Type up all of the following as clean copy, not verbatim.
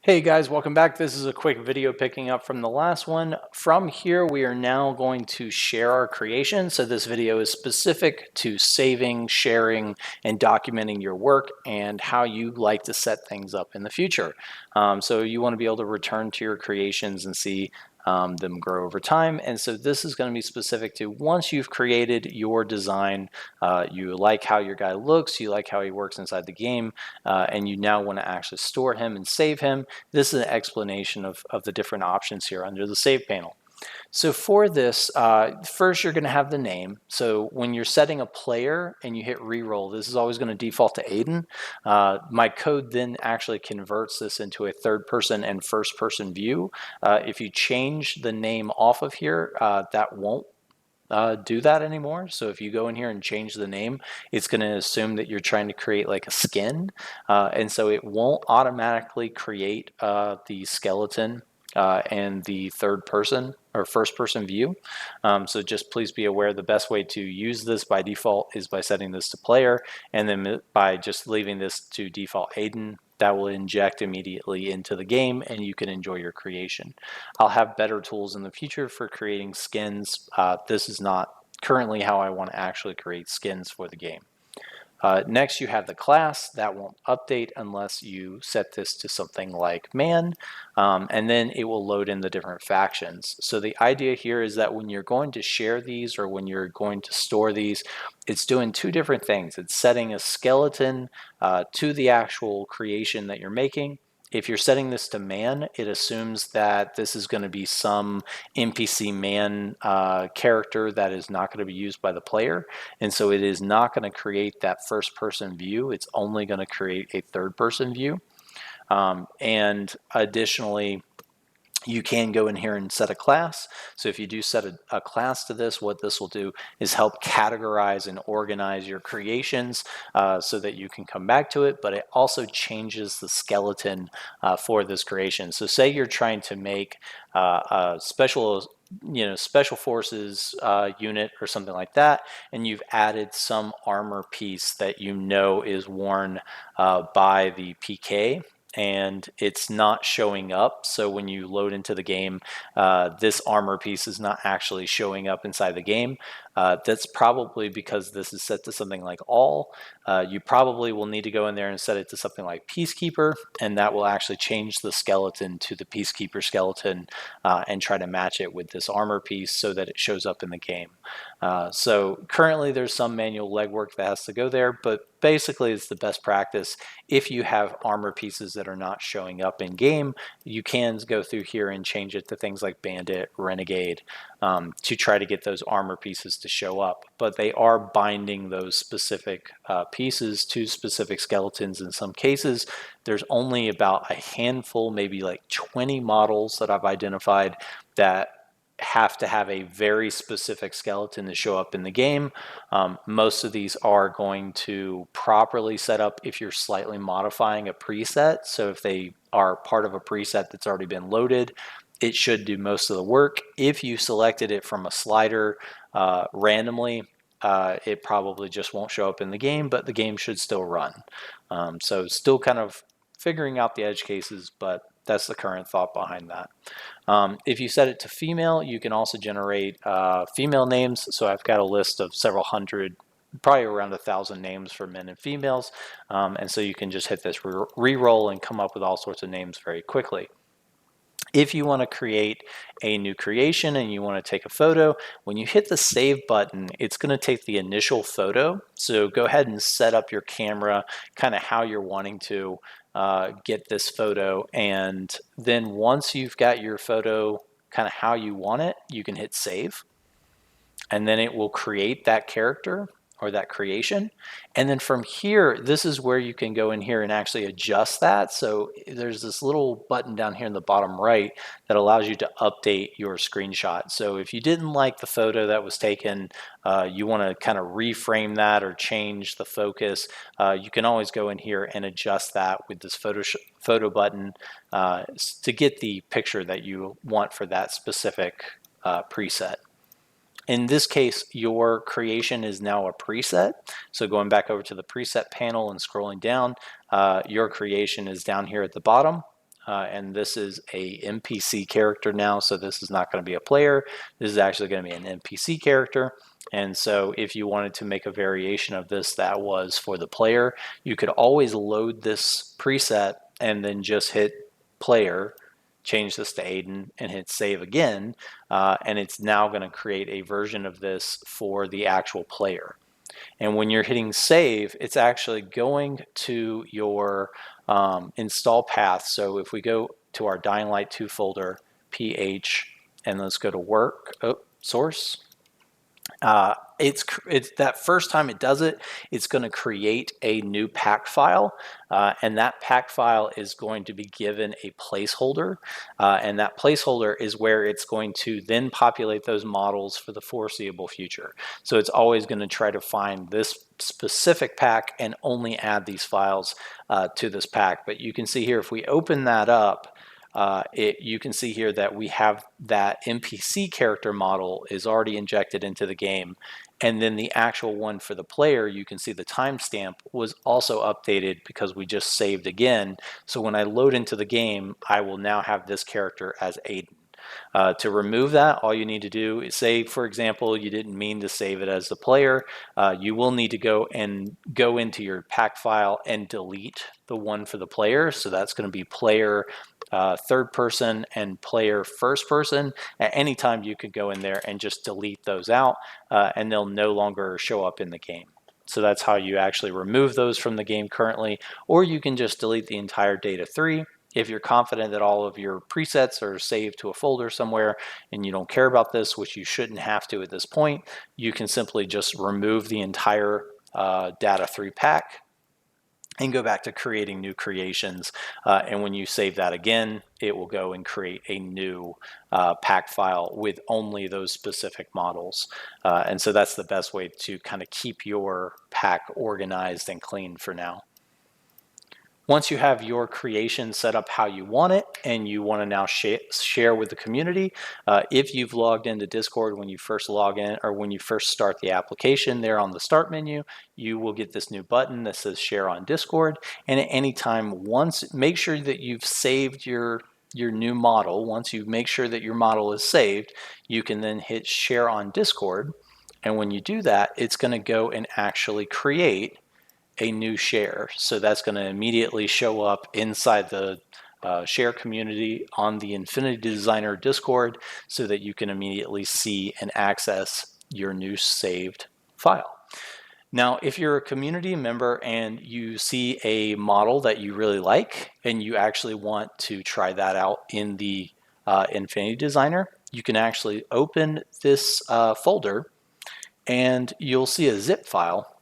Hey guys, welcome back. This is a quick video picking up from the last one. From here, we are now going to share our creation. So this video is specific to saving, sharing, and documenting your work and how you like to set things up in the future. So you want to be able to return to your creations and see them grow over time. And so this is going to be specific to once you've created your design, you like how your guy looks, you like how he works inside the game, and you now want to actually store him and save him. This is an explanation of the different options here under the Save panel. So for this, first you're going to have the name. So when you're setting a player and you hit reroll, this is always going to default to Aiden. My code then actually converts this into a third person and first person view. If you change the name off of here, that won't do that anymore. So if you go in here and change the name, it's going to assume that you're trying to create like a skin. And so it won't automatically create the skeleton and the third person or first person view. So just please be aware the best way to use this by default is by setting this to player, and then by just leaving this to default Aiden. That will inject immediately into the game and you can enjoy your creation. I'll have better tools in the future for creating skins. This is not currently how I want to actually create skins for the game. Next, you have the class. That won't update unless you set this to something like man, and then it will load in the different factions. So the idea here is that when you're going to share these or when you're going to store these, it's doing two different things. It's setting a skeleton to the actual creation that you're making. If you're setting this to man, it assumes that this is going to be some NPC man character that is not going to be used by the player. And so it is not going to create that first person view. It's only going to create a third person view. And additionally, you can go in here and set a class. So if you do set a class to this, what this will do is help categorize and organize your creations so that you can come back to it, but it also changes the skeleton for this creation. So say you're trying to make a special forces unit or something like that, and you've added some armor piece that you know is worn by the PK, and it's not showing up. So when you load into the game, this armor piece is not actually showing up inside the game. That's probably because this is set to something like all. You probably will need to go in there and set it to something like Peacekeeper, and that will actually change the skeleton to the Peacekeeper skeleton and try to match it with this armor piece so that it shows up in the game. So currently there's some manual legwork that has to go there, but basically it's the best practice. If you have armor pieces that are not showing up in game, you can go through here and change it to things like Bandit, Renegade, to try to get those armor pieces to show up. But they are binding those specific pieces to specific skeletons in some cases. There's only about a handful, maybe like 20 models that I've identified that have to have a very specific skeleton to show up in the game. Most of these are going to properly set up if you're slightly modifying a preset. So if they are part of a preset that's already been loaded, it should do most of the work. If you selected it from a slider randomly, it probably just won't show up in the game, but the game should still run. So still kind of figuring out the edge cases, but that's the current thought behind that. If you set it to female, you can also generate female names. So I've got a list of several hundred, probably around 1,000 names for men and females. And so you can just hit this re-roll and come up with all sorts of names very quickly. If you want to create a new creation and you want to take a photo, when you hit the save button, it's going to take the initial photo. So go ahead and set up your camera kind of how you're wanting to get this photo. And then once you've got your photo kind of how you want it, you can hit save. And then it will create that character or that creation. And then from here, this is where you can go in here and actually adjust that. So there's this little button down here in the bottom right that allows you to update your screenshot. So if you didn't like the photo that was taken, you want to kind of reframe that or change the focus, you can always go in here and adjust that with this photo button to get the picture that you want for that specific preset. In this case, your creation is now a preset. So going back over to the preset panel and scrolling down, your creation is down here at the bottom. and this is a NPC character now, so this is not going to be a player. This is actually going to be an NPC character. And so if you wanted to make a variation of this that was for the player, you could always load this preset and then just hit player, change this to Aiden, and hit save again, and it's now going to create a version of this for the actual player. And when you're hitting save, it's actually going to your install path. So if we go to our Dying Light 2 folder, PH, and let's go to work, source. It's that first time it does it, it's going to create a new pack file, and that pack file is going to be given a placeholder, and that placeholder is where it's going to then populate those models for the foreseeable future. So it's always going to try to find this specific pack and only add these files to this pack. But you can see here, if we open that up, you can see here that we have that NPC character model is already injected into the game. And then the actual one for the player, you can see the timestamp was also updated because we just saved again. So when I load into the game, I will now have this character as Aiden. To remove that, all you need to do is say, for example, you didn't mean to save it as the player. You will need to go into your pack file and delete the one for the player. So that's going to be player third person and player first person. At any time, you could go in there and just delete those out, and they'll no longer show up in the game. So that's how you actually remove those from the game currently, or you can just delete the entire data 3. If you're confident that all of your presets are saved to a folder somewhere and you don't care about this, which you shouldn't have to at this point, you can simply just remove the entire data 3 pack and go back to creating new creations. And when you save that again, it will go and create a new pack file with only those specific models. And so that's the best way to kind of keep your pack organized and clean for now. Once you have your creation set up how you want it and you want to now share with the community, if you've logged into Discord when you first log in or when you first start the application there on the start menu, you will get this new button that says share on Discord. And at any time, make sure that you've saved your new model. Once you make sure that your model is saved, you can then hit share on Discord. And when you do that, it's going to go and actually create a new share. So that's going to immediately show up inside the share community on the Infinity Designer Discord so that you can immediately see and access your new saved file. Now, if you're a community member and you see a model that you really like and you actually want to try that out in the Infinity Designer, you can actually open this folder and you'll see a zip file.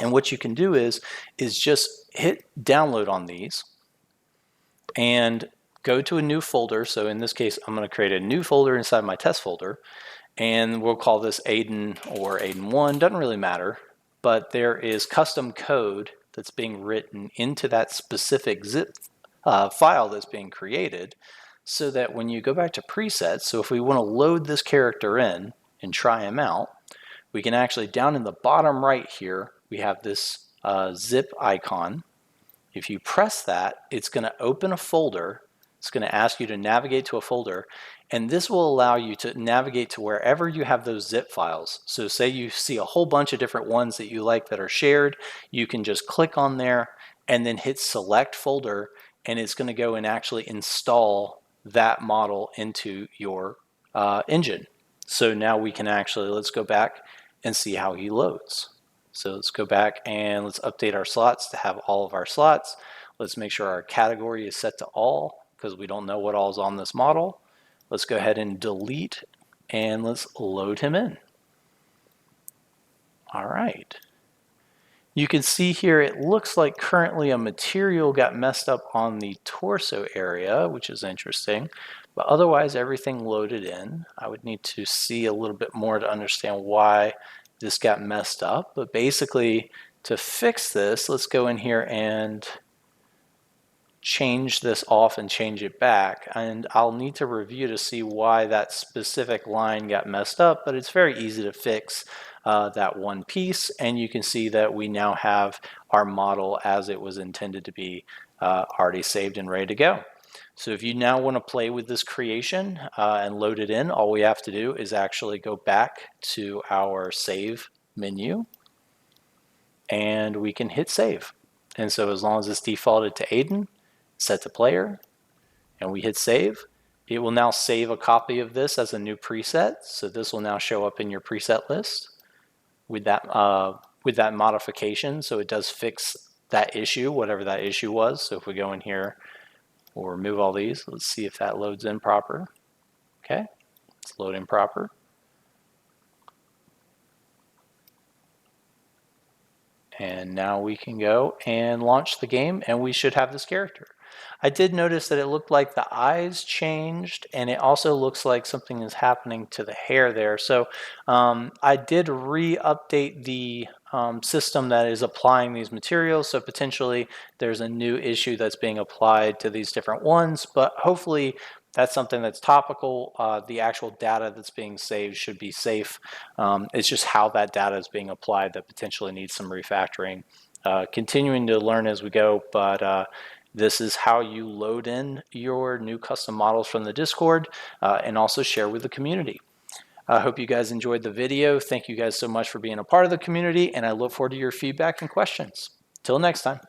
And what you can do is just hit download on these and go to a new folder. So in this case, I'm going to create a new folder inside my test folder, and we'll call this Aiden or Aiden1. Doesn't really matter, but there is custom code that's being written into that specific zip file that's being created, so that when you go back to presets, so if we want to load this character in and try him out, we can actually, down in the bottom right here, we have this zip icon. If you press that, it's going to open a folder. It's going to ask you to navigate to a folder, and this will allow you to navigate to wherever you have those zip files. So say you see a whole bunch of different ones that you like that are shared, you can just click on there and then hit select folder, and it's going to go and actually install that model into your engine. So now we can actually, let's go back and see how he loads. So let's go back and let's update our slots to have all of our slots. Let's make sure our category is set to all because we don't know what all is on this model. Let's go ahead and delete and let's load him in. All right. You can see here it looks like currently a material got messed up on the torso area, which is interesting. But otherwise everything loaded in. I would need to see a little bit more to understand why this got messed up. But basically, to fix this, let's go in here and change this off and change it back. And I'll need to review to see why that specific line got messed up, but it's very easy to fix that one piece. And you can see that we now have our model as it was intended to be already saved and ready to go. So if you now want to play with this creation and load it in, all we have to do is actually go back to our save menu and we can hit save. And so as long as it's defaulted to Aiden, set to player, and we hit save, it will now save a copy of this as a new preset. So this will now show up in your preset list with that modification. So it does fix that issue, whatever that issue was. So if we go in here, we'll remove all these. Let's see if that loads in proper. Okay, it's loading proper. And now we can go and launch the game and we should have this character. I did notice that it looked like the eyes changed and it also looks like something is happening to the hair there. So I did re-update the system that is applying these materials. So potentially there's a new issue that's being applied to these different ones, but hopefully that's something that's topical. The actual data that's being saved should be safe. It's just how that data is being applied that potentially needs some refactoring. Continuing to learn as we go, but this is how you load in your new custom models from the Discord and also share with the community. I hope you guys enjoyed the video. Thank you guys so much for being a part of the community, and I look forward to your feedback and questions. Till next time.